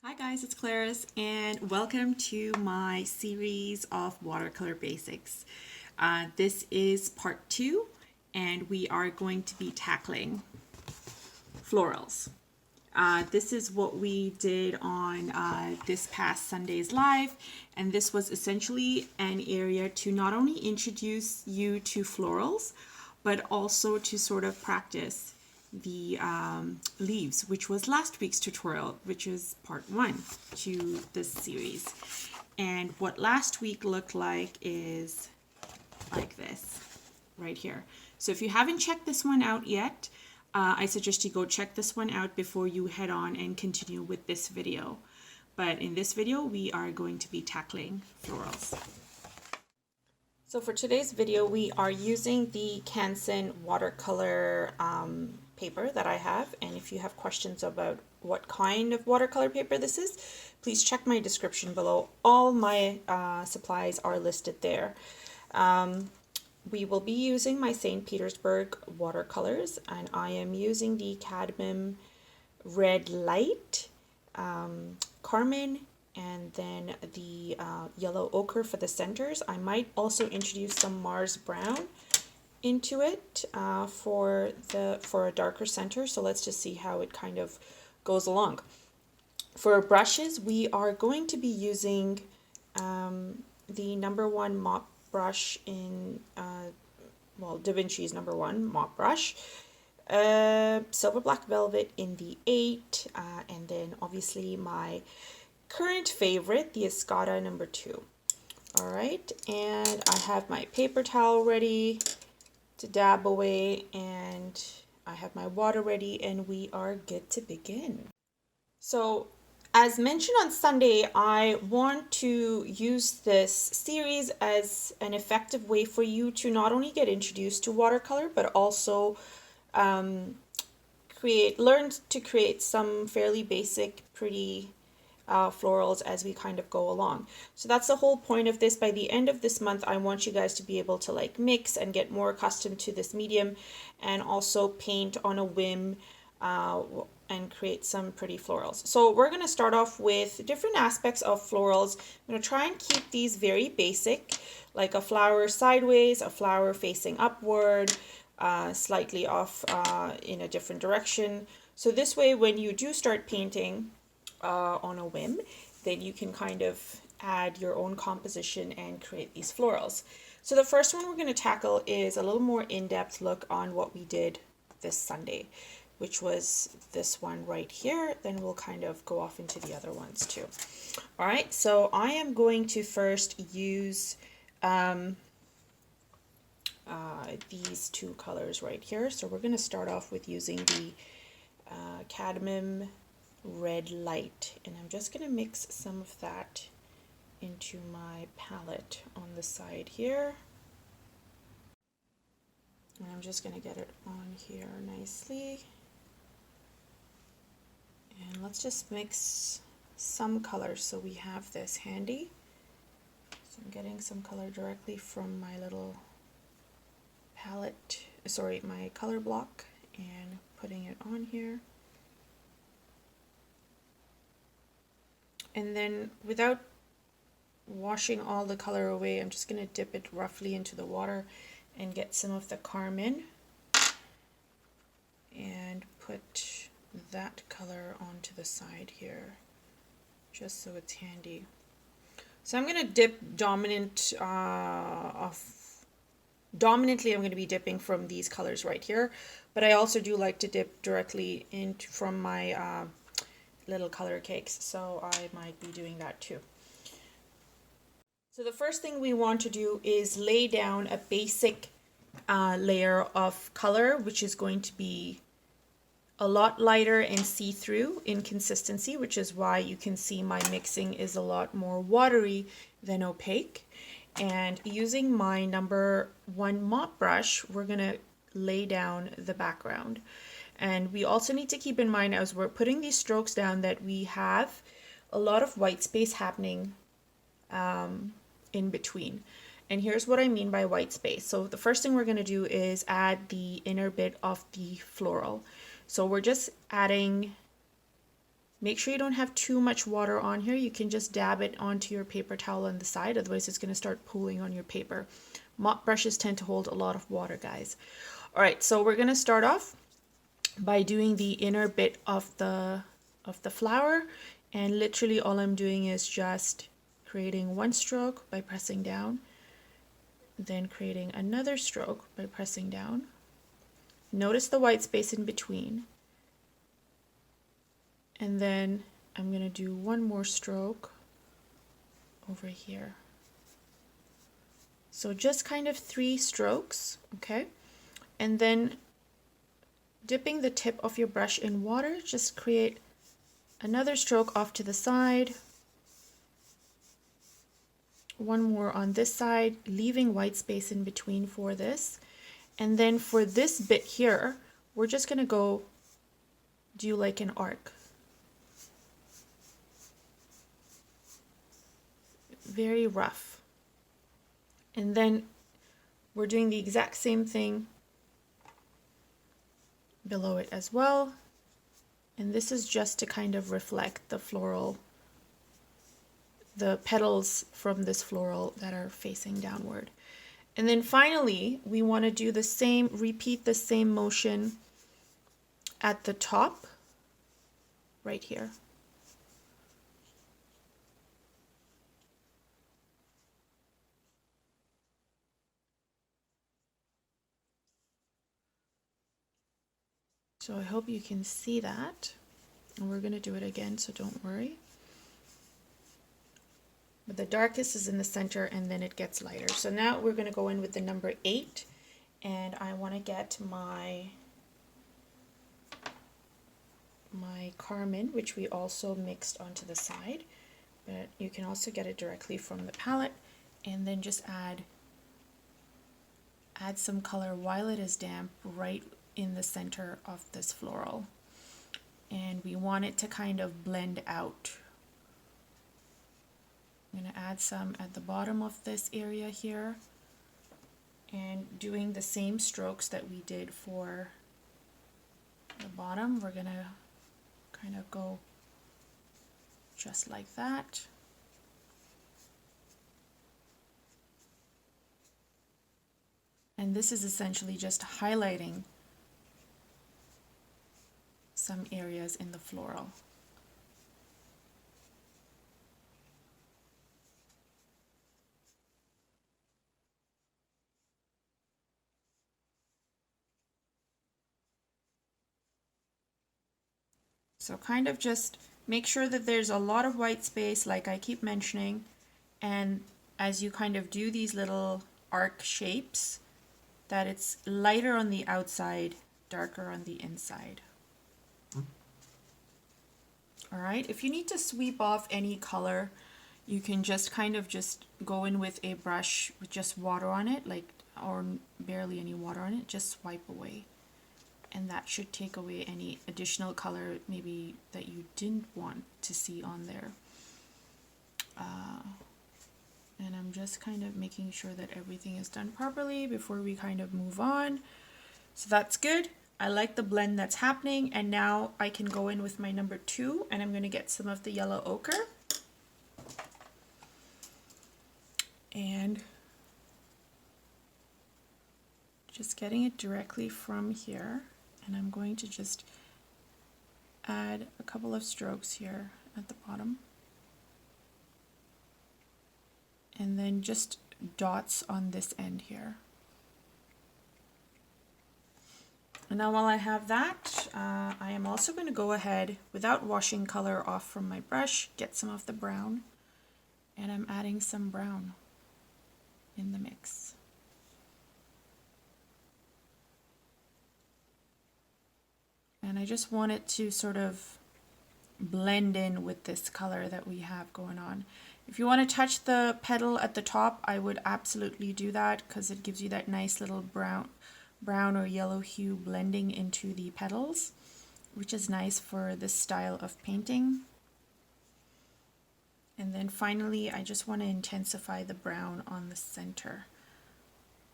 Hi guys, it's Claris and welcome to my series of watercolor basics. This is part 2 and we are going to be tackling florals. This is what we did on this past Sunday's live, and this was essentially an area to not only introduce you to florals but also to sort of practice the leaves, which was last week's tutorial, which is part 1 to this series. And what last week looked like is like this right here. So if you haven't checked this one out yet, I suggest you go check this one out before you head on and continue with this video. But in this video, we are going to be tackling florals. So for today's video, we are using the Canson Watercolor paper that I have, and if you have questions about what kind of watercolor paper this is, please check my description below. All my supplies are listed there. We will be using my St. Petersburg watercolors, and I am using the cadmium red light, carmine, and then the yellow ochre for the centers. I might also introduce some Mars brown into it for a darker center. So let's just see how it kind of goes along. For brushes, we are going to be using the #1 mop brush in Da Vinci's #1 mop brush, silver black velvet in the 8, and then obviously my current favorite, the Escoda #2. All right, and I have my paper towel ready to dab away, and I have my water ready, and we are good to begin. So as mentioned on Sunday, I want to use this series as an effective way for you to not only get introduced to watercolor, but also learn to create some fairly basic, pretty florals as we kind of go along. So that's the whole point of this. By the end of this month, I want you guys to be able to like mix and get more accustomed to this medium, and also paint on a whim and create some pretty florals. So we're going to start off with different aspects of florals. I'm going to try and keep these very basic, like a flower sideways, a flower facing upward, slightly off in a different direction. So this way, when you do start painting on a whim, then you can kind of add your own composition and create these florals. So the first one we're going to tackle is a little more in-depth look on what we did this Sunday, which was this one right here. Then we'll kind of go off into the other ones too. All right, so I am going to first use these two colors right here. So we're going to start off with using the cadmium red light, and I'm just going to mix some of that into my palette on the side here, and I'm just going to get it on here nicely, and let's just mix some color so we have this handy. So I'm getting some color directly from my little palette, sorry, my color block, and putting it on here. And then without washing all the color away, I'm just going to dip it roughly into the water and get some of the carmine and put that color onto the side here, just so it's handy. So I'm going to dip dominantly, I'm going to be dipping from these colors right here, but I also do like to dip directly into from my little color cakes, so I might be doing that too. So the first thing we want to do is lay down a basic layer of color, which is going to be a lot lighter and see-through in consistency, which is why you can see my mixing is a lot more watery than opaque. And using my #1 mop brush, we're gonna lay down the background. And we also need to keep in mind as we're putting these strokes down that we have a lot of white space happening in between. And here's what I mean by white space. So the first thing we're going to do is add the inner bit of the floral. So we're just adding Make sure you don't have too much water on here. You can just dab it onto your paper towel on the side, otherwise it's going to start pooling on your paper. Mop brushes tend to hold a lot of water, guys. All right, so we're going to start off by doing the inner bit of the flower, and literally all I'm doing is just creating one stroke by pressing down, then creating another stroke by pressing down. Notice the white space in between. And then I'm going to do one more stroke over here. So just kind of 3 strokes, okay? And then dipping the tip of your brush in water, just create another stroke off to the side. One more on this side, leaving white space in between for this. And then for this bit here, we're just going to go do like an arc. Very rough. And then we're doing the exact same thing below it as well. And this is just to kind of reflect the floral, the petals from this floral that are facing downward. And then finally, we want to do the same, repeat the same motion at the top, right here. So I hope you can see that. And we're going to do it again, so don't worry. But the darkest is in the center, and then it gets lighter. So now we're going to go in with the number 8, and I want to get my carmine, which we also mixed onto the side, but you can also get it directly from the palette, and then just add some color while it is damp right in the center of this floral. And we want it to kind of blend out. I'm going to add some at the bottom of this area here, and doing the same strokes that we did for the bottom, we're going to kind of go just like that. And this is essentially just highlighting some areas in the floral. So kind of just make sure that there's a lot of white space, like I keep mentioning, and as you kind of do these little arc shapes, that it's lighter on the outside, darker on the inside. All right, if you need to sweep off any color, you can just kind of just go in with a brush with just water on it, like, or barely any water on it, just swipe away. And that should take away any additional color maybe that you didn't want to see on there. And I'm just kind of making sure that everything is done properly before we kind of move on. So that's good. I like the blend that's happening, and now I can go in with my number 2, and I'm going to get some of the yellow ochre. And just getting it directly from here, and I'm going to just add a couple of strokes here at the bottom. And then just dots on this end here. And now while I have that, I am also going to go ahead, without washing color off from my brush, get some of the brown. And I'm adding some brown in the mix. And I just want it to sort of blend in with this color that we have going on. If you want to touch the petal at the top, I would absolutely do that, because it gives you that nice little brown or yellow hue blending into the petals, which is nice for this style of painting. And then finally, I just want to intensify the brown on the center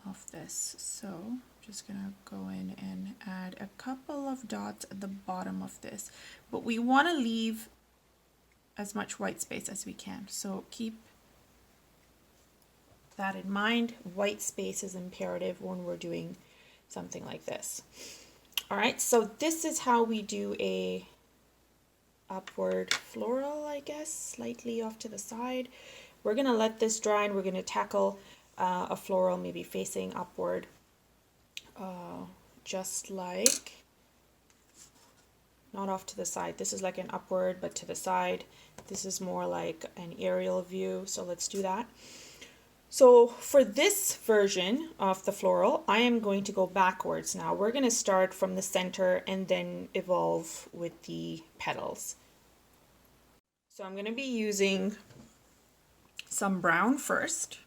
of this. So I'm just gonna go in and add a couple of dots at the bottom of this, but we want to leave as much white space as we can. So keep that in mind. White space is imperative when we're doing something like this. All right, so this is how we do a upward floral, I guess, slightly off to the side. We're gonna let this dry and we're gonna tackle a floral maybe facing upward, just like, not off to the side. This is like an upward, but to the side. This is more like an aerial view, so let's do that. So for this version of the floral, I am going to go backwards now. We're going to start from the center and then evolve with the petals. So I'm going to be using some brown first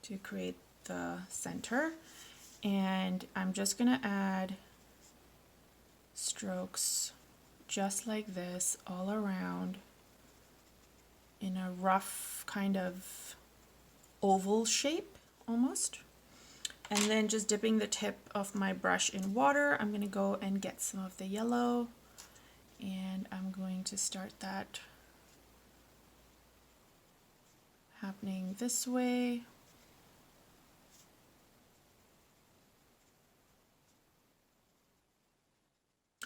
to create the center. And I'm just going to add strokes just like this all around in a rough kind of oval shape almost. And then just dipping the tip of my brush in water, I'm going to go and get some of the yellow, and I'm going to start that happening this way.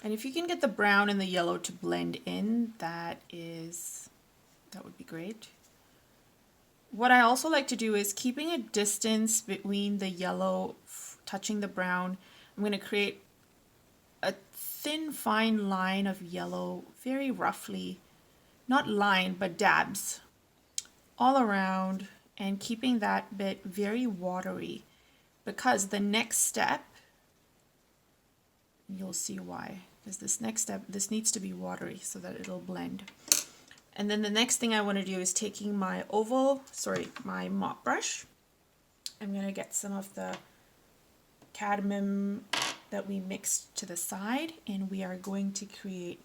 And if you can get the brown and the yellow to blend in, that would be great. What I also like to do is keeping a distance between the yellow touching the brown. I'm going to create a thin, fine line of yellow, very roughly, not line, but dabs all around, and keeping that bit very watery, because the next step, you'll see why, because this next step, this needs to be watery so that it'll blend. And then the next thing I want to do is taking my my mop brush. I'm going to get some of the cadmium that we mixed to the side, and we are going to create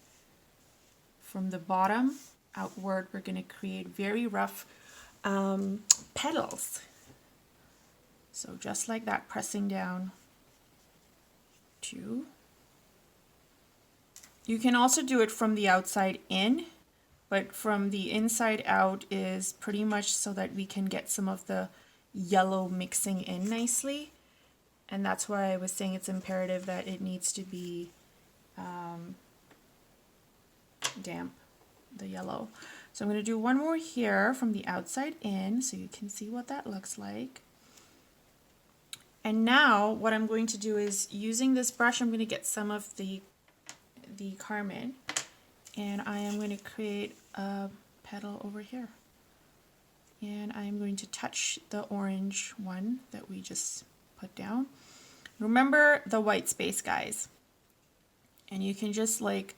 from the bottom outward, we're going to create very rough petals. So just like that, pressing down to. You can also do it from the outside in, but from the inside out is pretty much so that we can get some of the yellow mixing in nicely. And that's why I was saying it's imperative that it needs to be damp, the yellow. So I'm going to do one more here from the outside in so you can see what that looks like. And now what I'm going to do is, using this brush, I'm going to get some of the carmine, and I am going to create a petal over here. And I'm going to touch the orange one that we just put down. Remember the white space, guys. And you can just like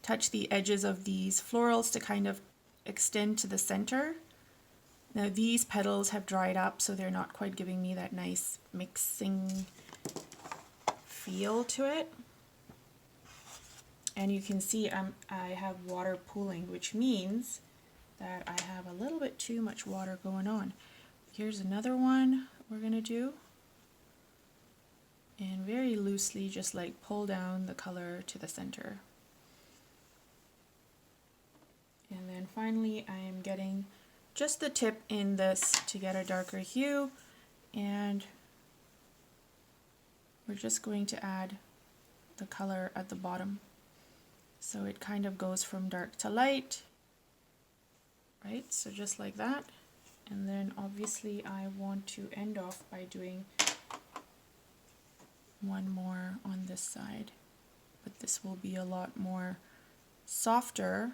touch the edges of these florals to kind of extend to the center. Now these petals have dried up, so they're not quite giving me that nice mixing feel to it. And you can see I have water pooling, which means that I have a little bit too much water going on. Here's another one we're going to do. And very loosely just like pull down the color to the center. And then finally I am getting just the tip in this to get a darker hue, and we're just going to add the color at the bottom. So it kind of goes from dark to light, right? So just like that. And then obviously I want to end off by doing one more on this side, but this will be a lot more softer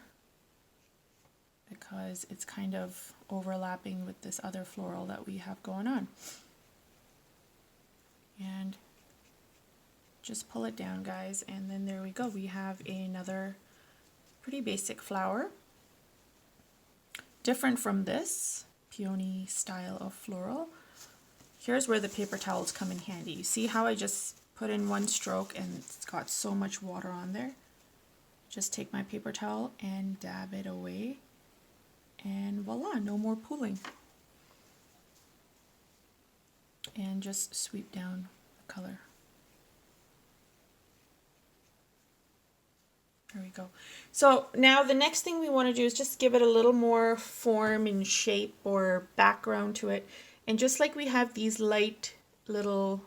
because it's kind of overlapping with this other floral that we have going on. And just pull it down, guys, and then there we go. We have another pretty basic flower, different from this peony style of floral. Here's where the paper towels come in handy. You see how I just put in one stroke and it's got so much water on there? Just take my paper towel and dab it away, and voila, no more pooling. And just sweep down the color. There we go. So now the next thing we want to do is just give it a little more form and shape or background to it. And just like we have these light little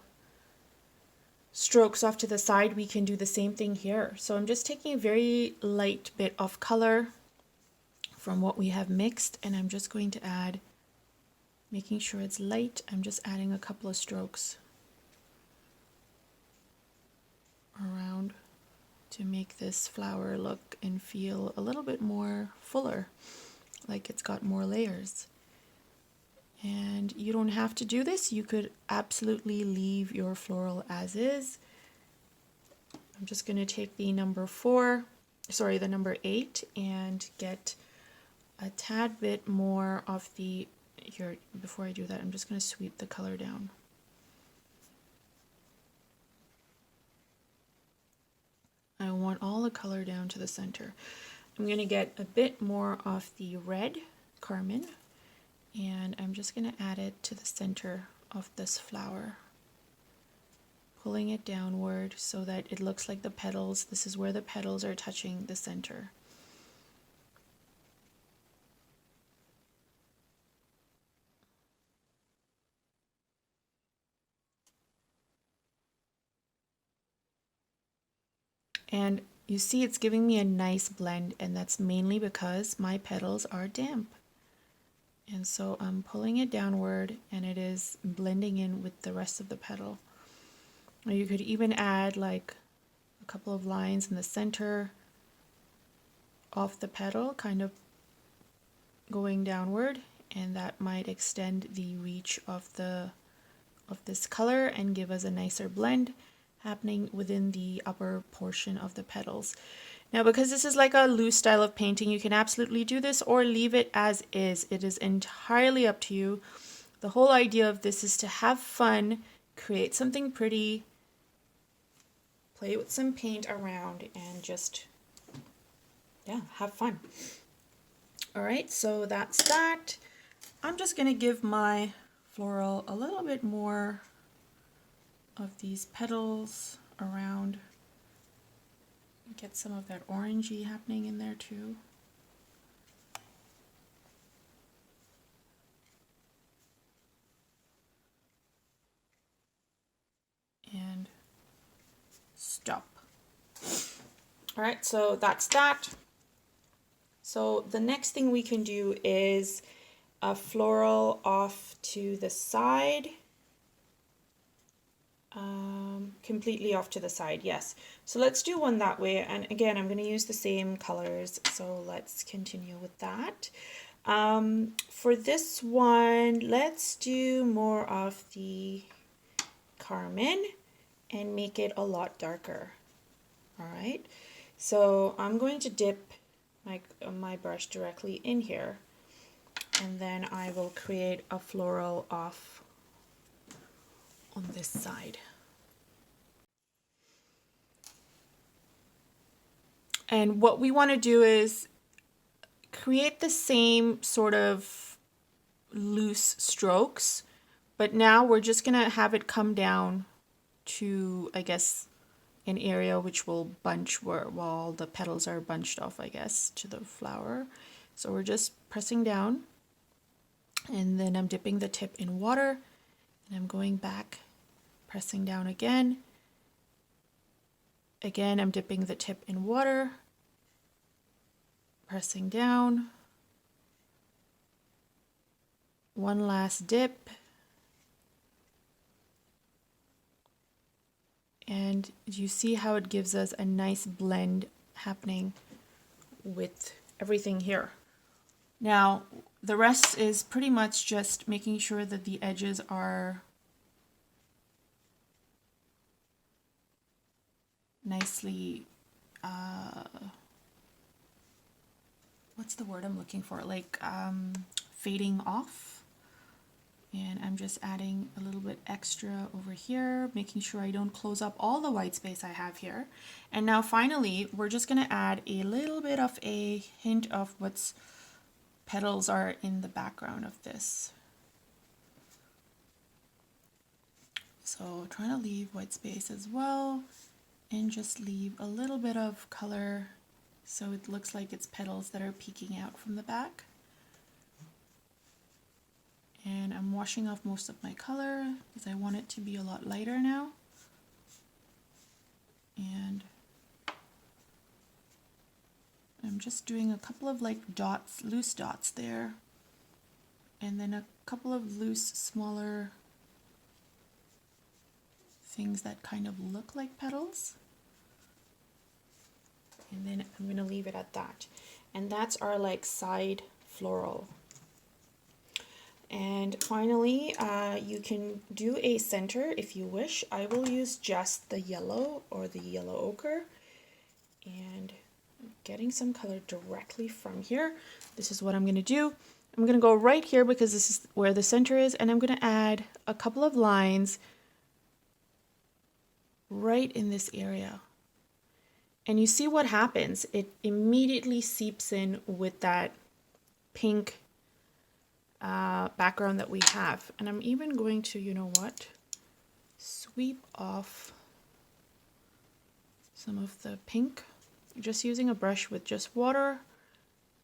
strokes off to the side, we can do the same thing here. So I'm just taking a very light bit of color from what we have mixed, and I'm just going to add, making sure it's light, I'm just adding a couple of strokes around to make this flower look and feel a little bit more fuller, like it's got more layers. And you don't have to do this. You could absolutely leave your floral as is. I'm just going to take the number 8 and get a tad bit more of the, here, before I do that, I'm just going to sweep the color down. I want all the color down to the center. I'm going to get a bit more of the red carmine, and I'm just going to add it to the center of this flower, pulling it downward so that it looks like the petals. This is where the petals are touching the center. And you see it's giving me a nice blend, and that's mainly because my petals are damp. And so I'm pulling it downward and it is blending in with the rest of the petal. Or you could even add like a couple of lines in the center of the petal, kind of going downward, and that might extend the reach of this color and give us a nicer blend happening within the upper portion of the petals. Now, because this is like a loose style of painting, you can absolutely do this or leave it as is. It is entirely up to you. The whole idea of this is to have fun, create something pretty, play with some paint around, and just, yeah, have fun. All right, so that's that. I'm just going to give my floral a little bit more of these petals around. Get some of that orangey happening in there too. And stop. All right, so that's that. So the next thing we can do is a floral off to the side. Completely off to the side, yes. So let's do one that way, and again I'm going to use the same colors, so let's continue with that. For this one, let's do more of the carmine and make it a lot darker. All right, so I'm going to dip my brush directly in here, and then I will create a floral off on this side. And what we want to do is create the same sort of loose strokes, but now we're just going to have it come down to, I guess, an area which will bunch while the petals are bunched off, I guess, to the flower. So we're just pressing down, and then I'm dipping the tip in water, and I'm going back, pressing down again. Again, I'm dipping the tip in water, pressing down. One last dip. And you see how it gives us a nice blend happening with everything here. Now, the rest is pretty much just making sure that the edges are nicely, what's the word I'm looking for? Like fading off. And I'm just adding a little bit extra over here, making sure I don't close up all the white space I have here. And now finally, we're just going to add a little bit of a hint of what's petals are in the background of this. So trying to leave white space as well, and just leave a little bit of color So it looks like it's petals that are peeking out from the back. And I'm washing off most of my color because I want it to be a lot lighter now. And I'm just doing a couple of like dots, loose dots there. And then a couple of loose, smaller things that kind of look like petals. And then I'm going to leave it at that. And that's our like side floral. And finally, you can do a center if you wish. I will use just the yellow or the yellow ochre. And getting some color directly from here. This is what I'm going to do. I'm going to go right here because this is where the center is. And I'm going to add a couple of lines right in this area. And you see what happens. It immediately seeps in with that pink background that we have. And I'm even going to, you know what, sweep off some of the pink. Just using a brush with just water,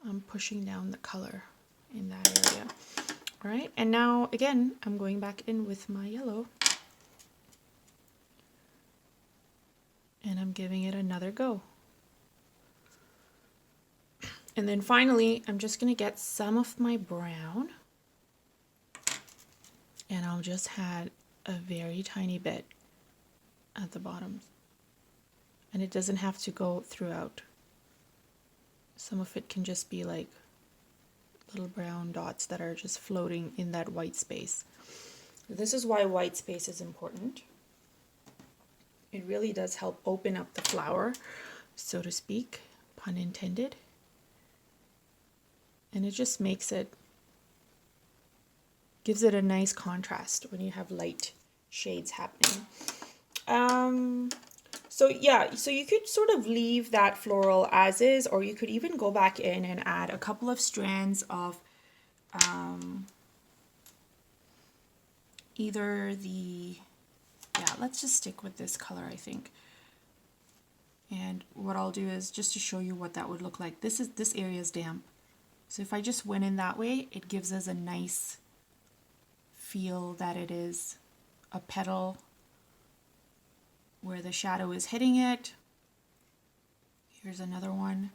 I'm pushing down the color in that area. All right, and now again, I'm going back in with my yellow. And I'm giving it another go. And then finally, I'm just going to get some of my brown. And I'll just add a very tiny bit at the bottom. And it doesn't have to go throughout. Some of it can just be like little brown dots that are just floating in that white space. This is why white space is important. It really does help open up the flower, so to speak, pun intended. And it just makes it, gives it a nice contrast when you have light shades happening. So yeah, so you could sort of leave that floral as is, or you could even go back in and add a couple of strands of either the, yeah, let's just stick with this color, I think. And what I'll do is just to show you what that would look like. This area is damp. So if I just went in that way, it gives us a nice feel that it is a petal where the shadow is hitting it. Here's another one.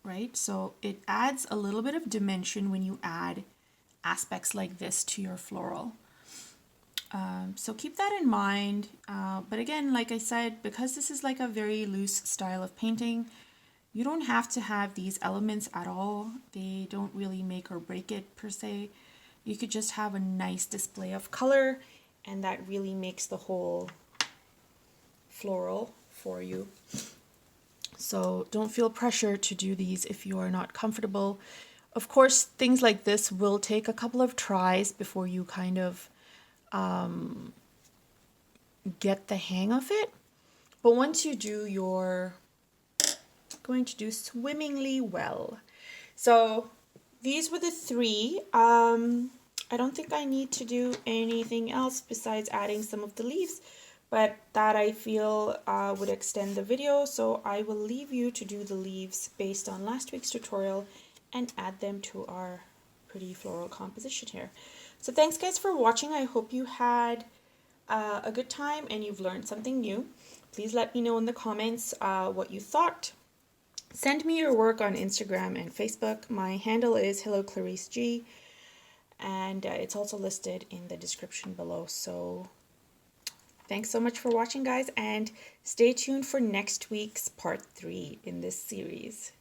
Right? So it adds a little bit of dimension when you add aspects like this to your floral. So keep that in mind. But again, like I said, because this is like a very loose style of painting, you don't have to have these elements at all. They don't really make or break it per se. You could just have a nice display of color, and that really makes the whole floral for you. So don't feel pressure to do these if you are not comfortable. Of course, things like this will take a couple of tries before you kind of get the hang of it. But once you do, you're going to do swimmingly well. So these were the three. I don't think I need to do anything else besides adding some of the leaves, but that I feel would extend the video. So I will leave you to do the leaves based on last week's tutorial and add them to our pretty floral composition here. So thanks guys for watching. I hope you had a good time and you've learned something new. Please let me know in the comments what you thought. Send me your work on Instagram and Facebook. My handle is HelloClariceG, and it's also listed in the description below. So thanks so much for watching, guys, and stay tuned for next week's part 3 in this series.